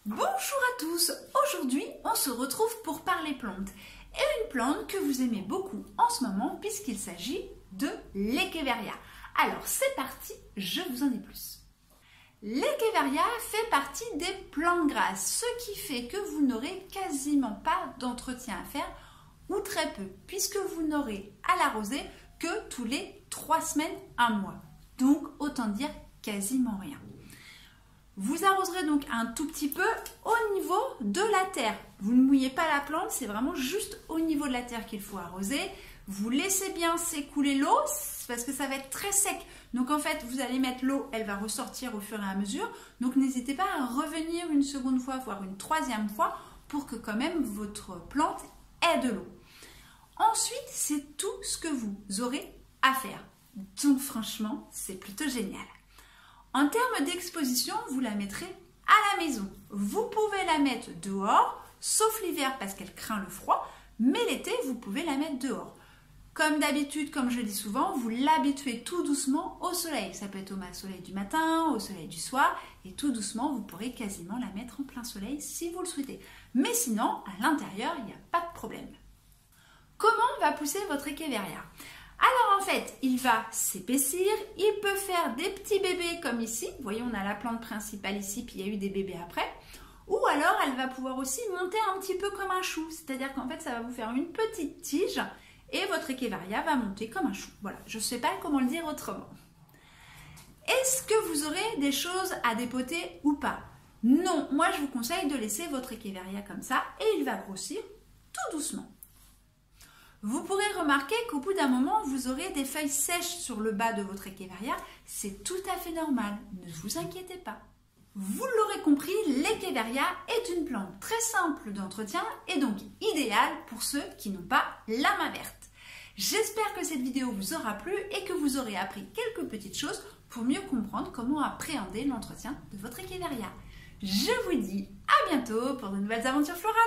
Bonjour à tous, aujourd'hui on se retrouve pour parler plantes et une plante que vous aimez beaucoup en ce moment puisqu'il s'agit de l'Echeveria. Alors c'est parti, je vous en dis plus. L'Echeveria fait partie des plantes grasses, ce qui fait que vous n'aurez quasiment pas d'entretien à faire ou très peu puisque vous n'aurez à l'arroser que tous les 3 semaines, 1 mois. Donc autant dire quasiment rien. Vous arroserez donc un tout petit peu au niveau de la terre. Vous ne mouillez pas la plante, c'est vraiment juste au niveau de la terre qu'il faut arroser. Vous laissez bien s'écouler l'eau parce que ça va être très sec. Donc en fait, vous allez mettre l'eau, elle va ressortir au fur et à mesure. Donc n'hésitez pas à revenir une seconde fois, voire une troisième fois pour que quand même votre plante ait de l'eau. Ensuite, c'est tout ce que vous aurez à faire. Donc franchement, c'est plutôt génial. En termes d'exposition, vous la mettrez à la maison. Vous pouvez la mettre dehors, sauf l'hiver parce qu'elle craint le froid, mais l'été, vous pouvez la mettre dehors. Comme d'habitude, comme je dis souvent, vous l'habituez tout doucement au soleil. Ça peut être au soleil du matin, au soleil du soir, et tout doucement, vous pourrez quasiment la mettre en plein soleil si vous le souhaitez. Mais sinon, à l'intérieur, il n'y a pas de problème. Comment va pousser votre Echeveria ? Alors en fait, il va s'épaissir, il peut faire des petits bébés comme ici. Vous voyez, on a la plante principale ici, puis il y a eu des bébés après. Ou alors, elle va pouvoir aussi monter un petit peu comme un chou. C'est-à-dire qu'en fait, ça va vous faire une petite tige et votre Echeveria va monter comme un chou. Voilà, je ne sais pas comment le dire autrement. Est-ce que vous aurez des choses à dépoter ou pas? Non, moi je vous conseille de laisser votre Echeveria comme ça et il va grossir tout doucement. Vous pourrez remarquer qu'au bout d'un moment, vous aurez des feuilles sèches sur le bas de votre Echeveria. C'est tout à fait normal, ne vous inquiétez pas. Vous l'aurez compris, l'Echeveria est une plante très simple d'entretien et donc idéale pour ceux qui n'ont pas la main verte. J'espère que cette vidéo vous aura plu et que vous aurez appris quelques petites choses pour mieux comprendre comment appréhender l'entretien de votre Echeveria. Je vous dis à bientôt pour de nouvelles aventures florales.